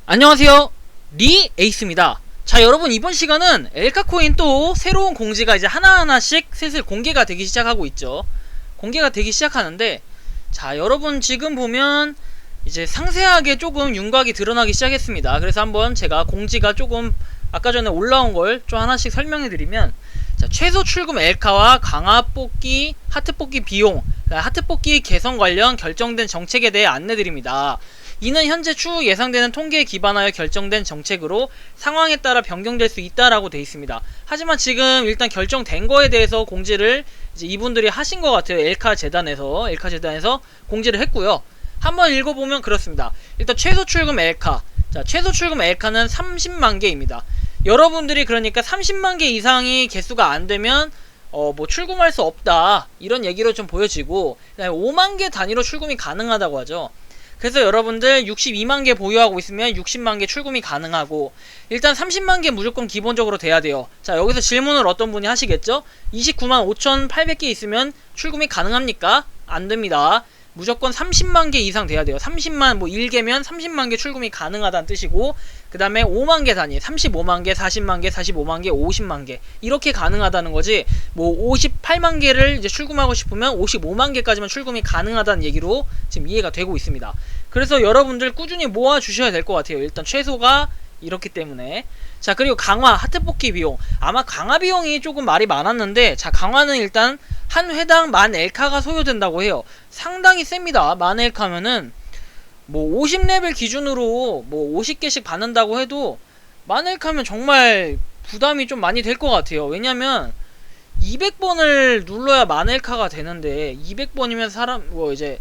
안녕하세요, 리 에이스입니다. 자, 여러분, 이번 시간은 엘카코인 또 새로운 공지가 이제 하나하나씩 슬슬 공개가 되기 시작하고 있죠. 공개가 되기 시작하는데, 자, 여러분 지금 보면 이제 상세하게 조금 윤곽이 드러나기 시작했습니다. 그래서 한번 제가 공지가 조금 아까 전에 올라온 걸 좀 하나씩 설명해 드리면, 자, 최소 출금 엘카와 강화 뽑기, 하트 뽑기 비용, 하트 뽑기 개선 관련 결정된 정책에 대해 안내 드립니다. 이는 현재 추후 예상되는 통계에 기반하여 결정된 정책으로 상황에 따라 변경될 수 있다라고 되어 있습니다. 하지만 지금 일단 결정된 거에 대해서 공지를 이제 이분들이 하신 것 같아요. 엘카 재단에서 공지를 했고요. 한번 읽어보면 그렇습니다. 일단 최소 출금 엘카, 자, 최소 출금 엘카는 30만 개입니다. 여러분들이 그러니까 30만 개 이상이 개수가 안 되면 뭐 출금할 수 없다, 이런 얘기로 좀 보여지고, 그다음에 5만 개 단위로 출금이 가능하다고 하죠. 그래서 여러분들 62만 개 보유하고 있으면 60만 개 출금이 가능하고, 일단 30만 개 무조건 기본적으로 돼야 돼요. 자, 여기서 질문을 어떤 분이 하시겠죠? 29만 5,800개 있으면 출금이 가능합니까? 안 됩니다. 무조건 30만 개 이상 돼야 돼요. 30만 뭐 1개면 30만 개 출금이 가능하다는 뜻이고, 그 다음에 5만 개 단위, 35만 개, 40만 개, 45만 개, 50만 개 이렇게 가능하다는 거지, 뭐 58만 개를 이제 출금하고 싶으면 55만 개까지만 출금이 가능하다는 얘기로 지금 이해가 되고 있습니다. 그래서 여러분들 꾸준히 모아 주셔야 될 것 같아요. 일단 최소가 이렇기 때문에. 자, 그리고 강화, 하트 뽑기 비용, 아마 강화 비용이 조금 말이 많았는데, 자, 강화는 일단 한 회당 10,000엘카가 소요된다고 해요. 상당히 셉니다. 10,000엘카면은 뭐 50레벨 기준으로 뭐 50개씩 받는다고 해도 10,000엘카면 정말 부담이 좀 많이 될 것 같아요. 왜냐면 200번을 눌러야 10,000엘카가 되는데, 200번이면 뭐 이제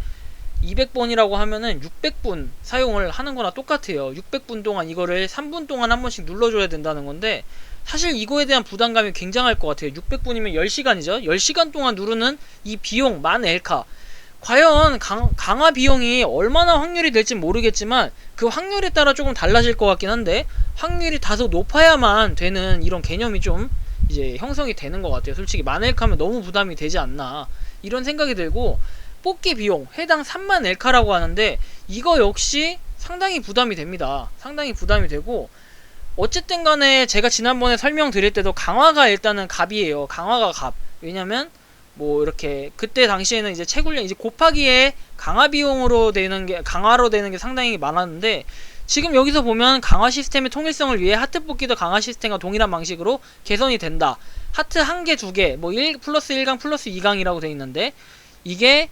200번이라고 하면은 600분 사용을 하는 거나 똑같아요. 600분 동안 이거를 3분 동안 한 번씩 눌러줘야 된다는 건데, 사실 이거에 대한 부담감이 굉장할 것 같아요. 600분이면 10시간이죠. 10시간 동안 누르는 이 비용 10,000엘카, 과연 강화 비용이 얼마나 확률이 될지 모르겠지만 그 확률에 따라 조금 달라질 것 같긴 한데, 확률이 다소 높아야만 되는 이런 개념이 좀 이제 형성이 되는 것 같아요. 솔직히 10,000엘카면 너무 부담이 되지 않나, 이런 생각이 들고, 뽑기 비용 해당 30,000엘카라고 하는데 이거 역시 상당히 부담이 됩니다. 상당히 부담이 되고, 어쨌든 간에 제가 지난번에 설명드릴 때도 강화가 일단은 갑이에요. 강화가 갑. 왜냐면 뭐 이렇게 그때 당시에는 이제 채굴량 이제 곱하기에 강화 비용으로 되는 게, 강화로 되는 게 상당히 많았는데, 지금 여기서 보면 강화 시스템의 통일성을 위해 하트 뽑기도 강화 시스템과 동일한 방식으로 개선이 된다. 하트 1개, 2개, 뭐 1 플러스 1강 플러스 2강이라고 돼 있는데, 이게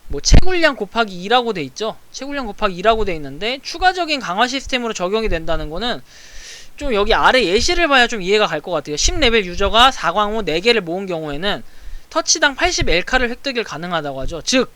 뭐 채굴량 곱하기 2라고 돼 있죠. 채굴량 곱하기 2라고 돼 있는데, 추가적인 강화 시스템으로 적용이 된다는 거는 좀 여기 아래 예시를 봐야 좀 이해가 갈 것 같아요. 10레벨 유저가 4광 후 4개를 모은 경우에는 터치당 80엘카를 획득이 가능하다고 하죠. 즉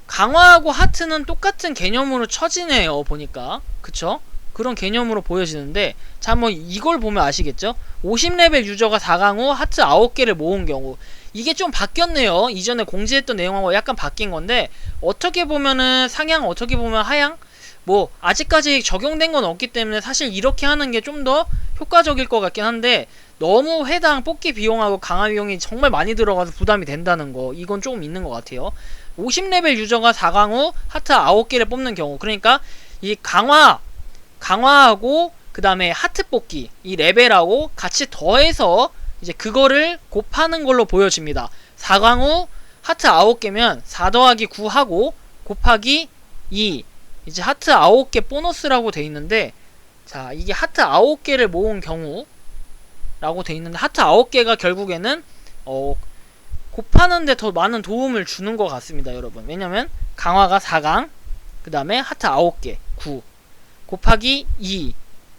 강화하고 하트는 똑같은 개념으로 쳐지네요, 보니까. 그쵸? 그런 개념으로 보여지는데, 자, 한번 이걸 보면 아시겠죠? 50레벨 유저가 4강 후 하트 9개를 모은 경우, 이게 좀 바뀌었네요. 이전에 공지했던 내용하고 약간 바뀐 건데, 어떻게 보면은 상향, 어떻게 보면 하향? 뭐 아직까지 적용된 건 없기 때문에 사실 이렇게 하는 게 좀 더 효과적일 것 같긴 한데, 너무 해당 뽑기 비용하고 강화 비용이 정말 많이 들어가서 부담이 된다는 거, 이건 조금 있는 것 같아요. 50레벨 유저가 4강 후 하트 9개를 뽑는 경우, 그러니까 이 강화하고 그 다음에 하트 뽑기 이 레벨하고 같이 더해서 이제 그거를 곱하는 걸로 보여집니다. 4강 후 하트 9개면 4 더하기 9 하고 곱하기 2, 이제 하트 9개 보너스라고 돼 있는데, 자, 이게 하트 9개를 모은 경우 라고 돼 있는데, 하트 9개가 결국에는 곱하는데 더 많은 도움을 주는 것 같습니다, 여러분. 왜냐면 강화가 4강, 그 다음에 하트 9개 9 곱하기 2,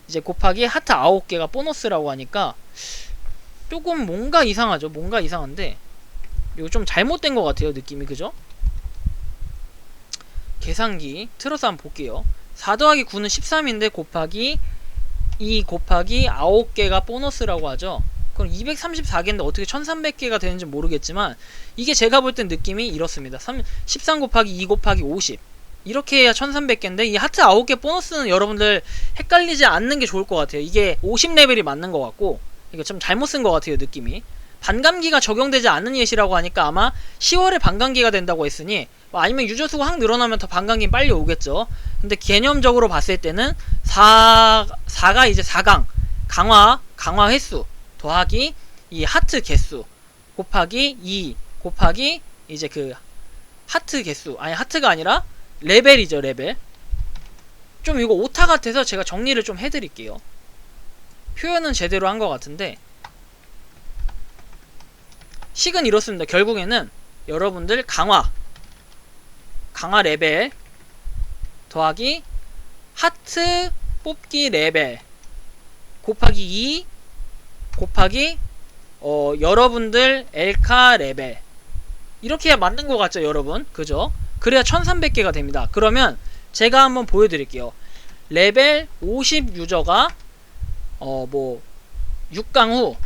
이제 곱하기 하트 9개가 보너스라고 하니까 조금 뭔가 이상하죠. 뭔가 이상한데 이거 좀 잘못된 것 같아요, 느낌이. 그죠? 계산기 틀어서 한번 볼게요. 4 더하기 9는 13인데 곱하기 2 곱하기 9개가 보너스라고 하죠. 그럼 234개인데 어떻게 1300개가 되는지 모르겠지만, 이게 제가 볼 땐 느낌이 이렇습니다. 13 곱하기 2 곱하기 50, 이렇게 해야 1300개인데 이 하트 9개 보너스는 여러분들 헷갈리지 않는 게 좋을 것 같아요. 이게 50레벨이 맞는 것 같고, 이거 좀 잘못 쓴 것 같아요, 느낌이. 반감기가 적용되지 않는 예시라고 하니까 아마 10월에 반감기가 된다고 했으니 뭐 아니면 유저수가 확 늘어나면 더 반감기 빨리 오겠죠. 근데 개념적으로 봤을 때는 4가 이제 4강 강화 횟수 더하기 이 하트 개수 곱하기 2 곱하기 이제 그 하트 개수, 아니 하트가 아니라 레벨이죠. 레벨. 좀 이거 오타 같아서 제가 정리를 좀 해드릴게요. 표현은 제대로 한 것 같은데 식은 이렇습니다. 결국에는 여러분들 강화 레벨 더하기 하트 뽑기 레벨 곱하기 2 곱하기 여러분들 엘카 레벨, 이렇게 해야 맞는 것 같죠 여러분? 그죠? 그래야 1300개가 됩니다. 그러면 제가 한번 보여드릴게요. 레벨 50 유저가 뭐 6강 후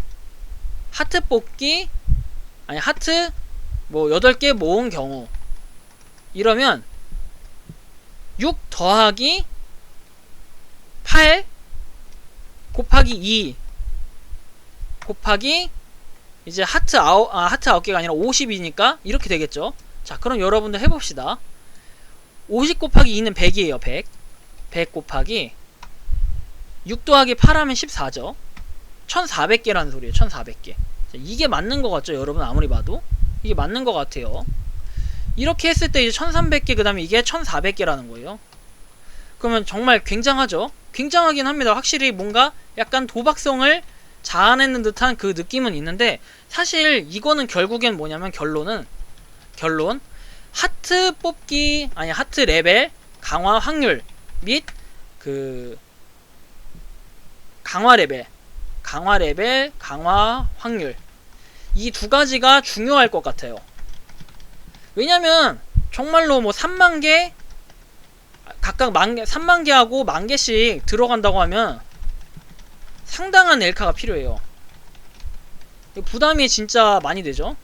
하트 뽑기, 아니 하트 뭐 8개 모은 경우, 이러면 6 더하기 8 곱하기 2 곱하기 이제 하트 9개가 아니라 50이니까 이렇게 되겠죠. 자, 그럼 여러분들 해봅시다. 50 곱하기 2는 100이에요. 100 곱하기 6 더하기 8 하면 14죠. 1400개라는 소리예요. 1400개. 자, 이게 맞는 것 같죠 여러분? 아무리 봐도 이게 맞는 것 같아요. 이렇게 했을 때 이제 1300개, 그 다음에 이게 1400개라는 거예요. 그러면 정말 굉장하죠? 굉장하긴 합니다. 확실히 뭔가 약간 도박성을 자아내는 듯한 그 느낌은 있는데, 사실 이거는 결국엔 뭐냐면 결론 하트 뽑기, 아니 하트 레벨 강화 확률 및 그 강화 레벨 강화 확률, 이 두 가지가 중요할 것 같아요. 왜냐면 정말로 뭐 3만개 각각 3만개하고 10,000개씩 들어간다고 하면 상당한 엘카가 필요해요. 부담이 진짜 많이 되죠.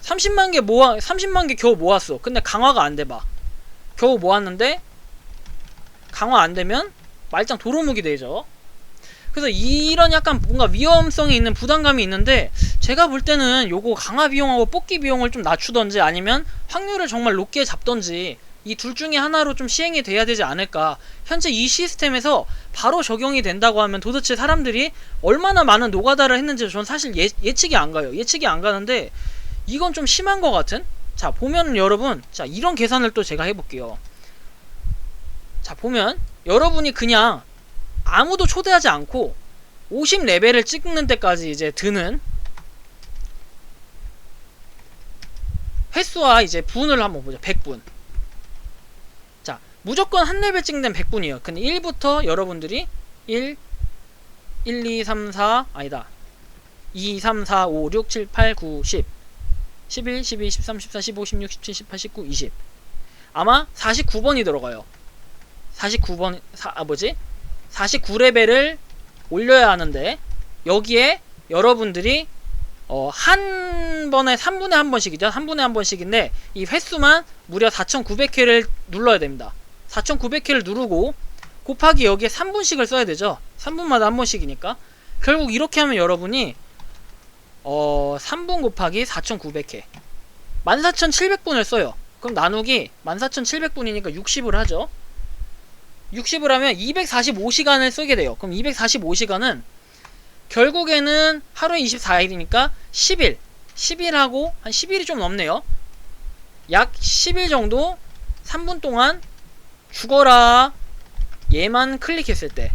30만개 겨우 모았어. 근데 강화가 안 돼봐. 겨우 모았는데 강화 안 되면 말짱 도루묵이 되죠. 그래서 이런 약간 뭔가 위험성이 있는 부담감이 있는데, 제가 볼 때는 요거 강화 비용하고 뽑기 비용을 좀 낮추던지 아니면 확률을 정말 높게 잡던지 이 둘 중에 하나로 좀 시행이 돼야 되지 않을까. 현재 이 시스템에서 바로 적용이 된다고 하면 도대체 사람들이 얼마나 많은 노가다를 했는지 전 사실 예측이 안 가요. 예측이 안 가는데 이건 좀 심한 것 같은? 자, 보면 여러분, 자 이런 계산을 또 제가 해볼게요. 자, 보면 여러분이 그냥 아무도 초대하지 않고 50레벨을 찍는 데까지 이제 드는 횟수와 이제 분을 한번 보자. 100분. 자, 무조건 한 레벨 찍는 데는 100분이에요. 근데 1부터 여러분들이 1, 2, 3, 4, 아니다. 2, 3, 4, 5, 6, 7, 8, 9, 10, 11, 12, 13, 14, 15, 16, 17, 18, 19, 20. 아마 49번이 들어가요. 49번, 49레벨을 올려야 하는데, 여기에 여러분들이 한 번에 3분에 한 번씩이죠. 3분에 한 번씩인데 이 횟수만 무려 4900회를 눌러야 됩니다. 4900회를 누르고 곱하기 여기에 3분씩을 써야 되죠. 3분마다 한 번씩이니까. 결국 이렇게 하면 여러분이 3분 곱하기 4900회 14700분을 써요. 그럼 나누기 14700분이니까 60을 하죠. 60을 하면 245시간을 쓰게 돼요. 그럼 245시간은 결국에는 하루에 24일이니까 10일 10일하고 한 10일이 좀 넘네요. 약 10일 정도 3분 동안 죽어라 얘만 클릭했을 때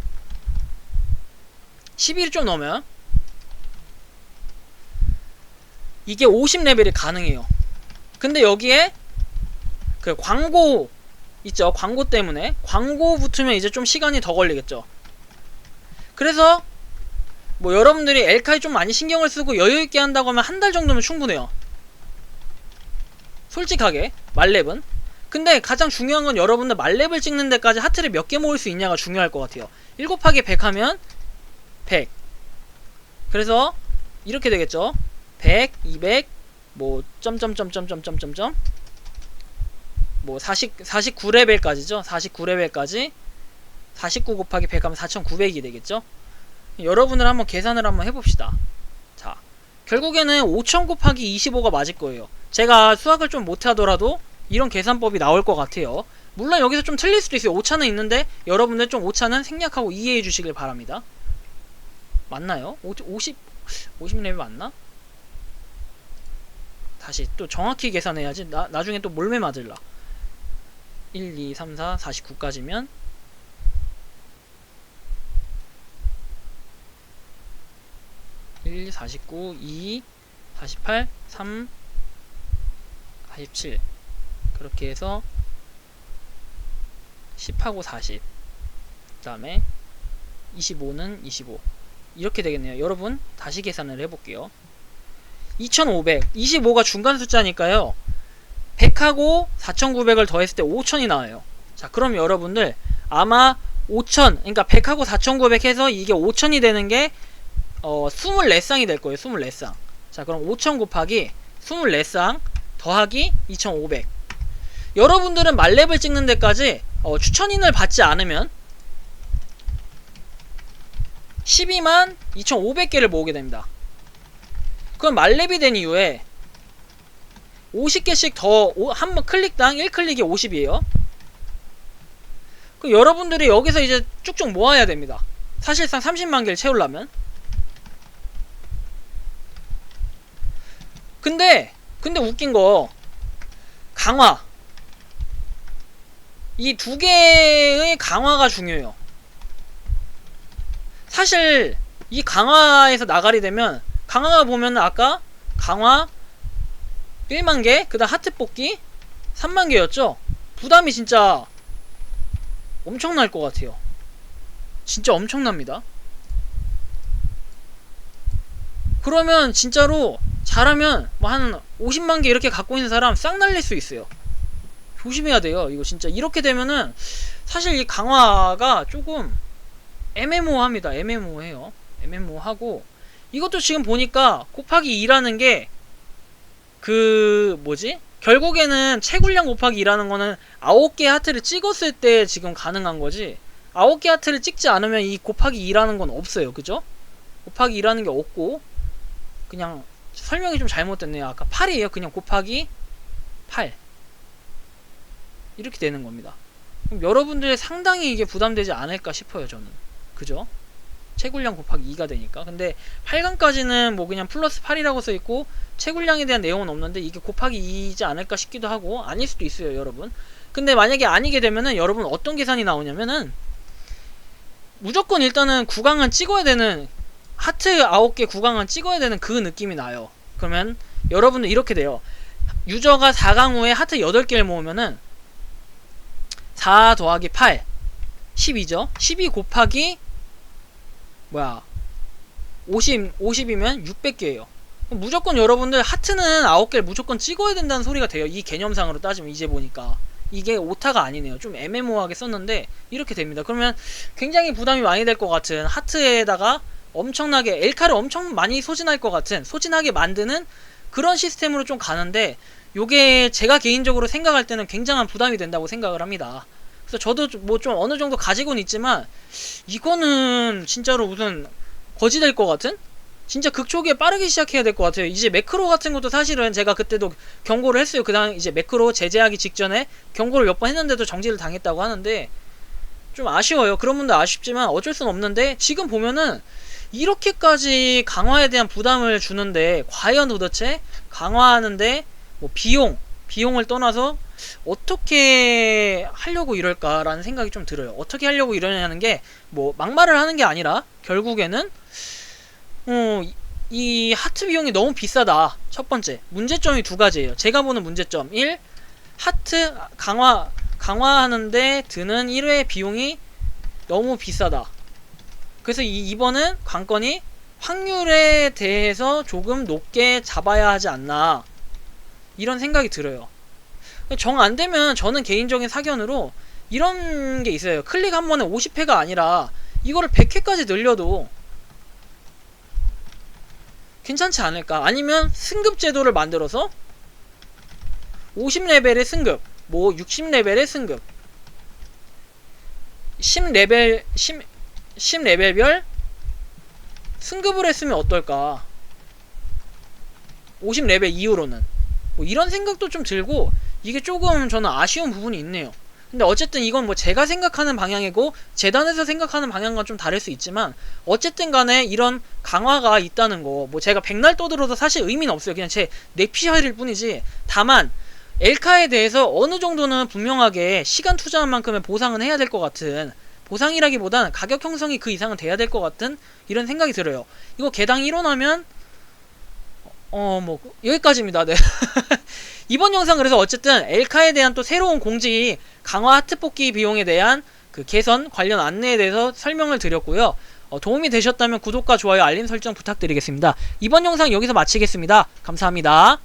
10일이 좀 넘어요. 이게 50레벨이 가능해요. 근데 여기에 그 광고 있죠. 광고 때문에 광고 붙으면 이제 좀 시간이 더 걸리겠죠. 그래서 뭐 여러분들이 엘카에 좀 많이 신경을 쓰고 여유있게 한다고 하면 한 달 정도면 충분해요. 솔직하게 말렙은. 근데 가장 중요한 건 여러분들 말렙을 찍는 데까지 하트를 몇 개 모을 수 있냐가 중요할 것 같아요. 1 곱하기 100 하면 100. 그래서 이렇게 되겠죠. 100, 200, 뭐 점점점점점점점 뭐 49레벨까지죠. 49레벨까지 49 곱하기 100 하면 4900이 되겠죠. 여러분들 한번 계산을 한번 해봅시다. 자, 결국에는 5000 곱하기 25가 맞을 거예요. 제가 수학을 좀 못하더라도 이런 계산법이 나올 것 같아요. 물론 여기서 좀 틀릴 수도 있어요. 오차는 있는데 여러분들 좀 오차는 생략하고 이해해 주시길 바랍니다. 맞나요? 50레벨 맞나? 다시 또 정확히 계산해야지. 나중에 또 몰매 맞을라. 1, 2, 3, 4, 49까지면 1, 49, 2, 48, 3, 47 그렇게 해서 10하고 40 그 다음에 25는 25 이렇게 되겠네요. 여러분 다시 계산을 해볼게요. 2500 25가 중간 숫자니까요. 100하고 4900을 더했을 때 5000이 나와요. 자, 그럼 여러분들 아마 5000 그러니까 100하고 4900 해서 이게 5000이 되는 게 24쌍이 될 거예요. 24쌍. 자, 그럼 5000 곱하기 24쌍 더하기 2500. 여러분들은 말렙을 찍는 데까지 추천인을 받지 않으면 12만 2500개를 모으게 됩니다. 그럼 말렙이 된 이후에 50개씩 더 한 번 클릭당 1클릭이 50이에요. 그 여러분들이 여기서 이제 쭉쭉 모아야 됩니다. 사실상 30만 개를 채우려면. 근데 웃긴 거 강화 이 두 개의 강화가 중요해요. 사실 이 강화에서 나가리 되면 강화가 보면 아까 강화 1만개 그 다음 하트 뽑기 3만개였죠. 부담이 진짜 엄청날 것 같아요. 진짜 엄청납니다. 그러면 진짜로 잘하면 뭐 한 50만개 이렇게 갖고 있는 사람 싹 날릴 수 있어요. 조심해야 돼요. 이거 진짜 이렇게 되면은 사실 이 강화가 조금 애매모호합니다. 애매모호해요. 애매모호하고 이것도 지금 보니까 곱하기 2라는 게 그 뭐지? 결국에는 채굴량 곱하기 2라는 거는 9개 하트를 찍었을 때 지금 가능한 거지 9개 하트를 찍지 않으면 이 곱하기 2라는 건 없어요. 그죠? 곱하기 2라는 게 없고 그냥 설명이 좀 잘못됐네요. 아까 8이에요. 그냥 곱하기 8 이렇게 되는 겁니다. 그럼 여러분들 상당히 이게 부담되지 않을까 싶어요. 저는. 그죠? 채굴량 곱하기 2가 되니까. 근데 8강까지는 뭐 그냥 플러스 8이라고 써있고 채굴량에 대한 내용은 없는데 이게 곱하기 2이지 않을까 싶기도 하고 아닐 수도 있어요. 여러분. 근데 만약에 아니게 되면은 여러분 어떤 계산이 나오냐면은 무조건 일단은 9강은 찍어야 되는 하트 9개 9강은 찍어야 되는 그 느낌이 나요. 그러면 여러분들 이렇게 돼요. 유저가 4강 후에 하트 8개를 모으면은 4 더하기 8 12죠. 12 곱하기 50이면 600개예요. 무조건 여러분들 하트는 9개를 무조건 찍어야 된다는 소리가 돼요. 이 개념상으로 따지면 이제 보니까 이게 오타가 아니네요. 좀 애매모호하게 썼는데 이렇게 됩니다. 그러면 굉장히 부담이 많이 될 것 같은 하트에다가 엄청나게 엘카를 엄청 많이 소진할 것 같은 소진하게 만드는 그런 시스템으로 좀 가는데 요게 제가 개인적으로 생각할 때는 굉장한 부담이 된다고 생각을 합니다. 그래서 저도 뭐 좀 어느 정도 가지고는 있지만 이거는 진짜로 무슨 거지 될 것 같은? 진짜 극초기에 빠르게 시작해야 될 것 같아요. 이제 매크로 같은 것도 사실은 제가 그때도 경고를 했어요. 그 다음 이제 매크로 제재하기 직전에 경고를 몇 번 했는데도 정지를 당했다고 하는데 좀 아쉬워요. 그런 분들 아쉽지만 어쩔 수는 없는데 지금 보면은 이렇게까지 강화에 대한 부담을 주는데 과연 도대체 강화하는데 뭐 비용을 떠나서 어떻게 하려고 이럴까라는 생각이 좀 들어요. 어떻게 하려고 이러냐는 게 뭐 막말을 하는 게 아니라 결국에는 이 하트 비용이 너무 비싸다. 첫 번째 문제점이 두 가지예요. 제가 보는 문제점 1. 하트 강화하는데 드는 1회 비용이 너무 비싸다. 그래서 이번은 관건이 확률에 대해서 조금 높게 잡아야 하지 않나 이런 생각이 들어요. 정 안되면 저는 개인적인 사견으로 이런 게 있어요. 클릭 한 번에 50회가 아니라 이거를 100회까지 늘려도 괜찮지 않을까. 아니면 승급 제도를 만들어서 50레벨의 승급 뭐 60레벨의 승급 10레벨별 승급을 했으면 어떨까. 50레벨 이후로는 뭐 이런 생각도 좀 들고 이게 조금 저는 아쉬운 부분이 있네요. 근데 어쨌든 이건 뭐 제가 생각하는 방향이고 재단에서 생각하는 방향과 좀 다를 수 있지만 어쨌든 간에 이런 강화가 있다는 거 뭐 제가 백날 떠들어도 사실 의미는 없어요. 그냥 제 내피셜일 뿐이지. 다만 엘카에 대해서 어느 정도는 분명하게 시간 투자한 만큼의 보상은 해야 될 것 같은, 보상이라기보다는 가격 형성이 그 이상은 돼야 될 것 같은 이런 생각이 들어요. 이거 개당 1원 하면 뭐 여기까지입니다. 네. 이번 영상 그래서 어쨌든 엘카에 대한 또 새로운 공지, 강화 하트 뽑기 비용에 대한 그 개선 관련 안내에 대해서 설명을 드렸고요. 도움이 되셨다면 구독과 좋아요, 알림 설정 부탁드리겠습니다. 이번 영상 여기서 마치겠습니다. 감사합니다.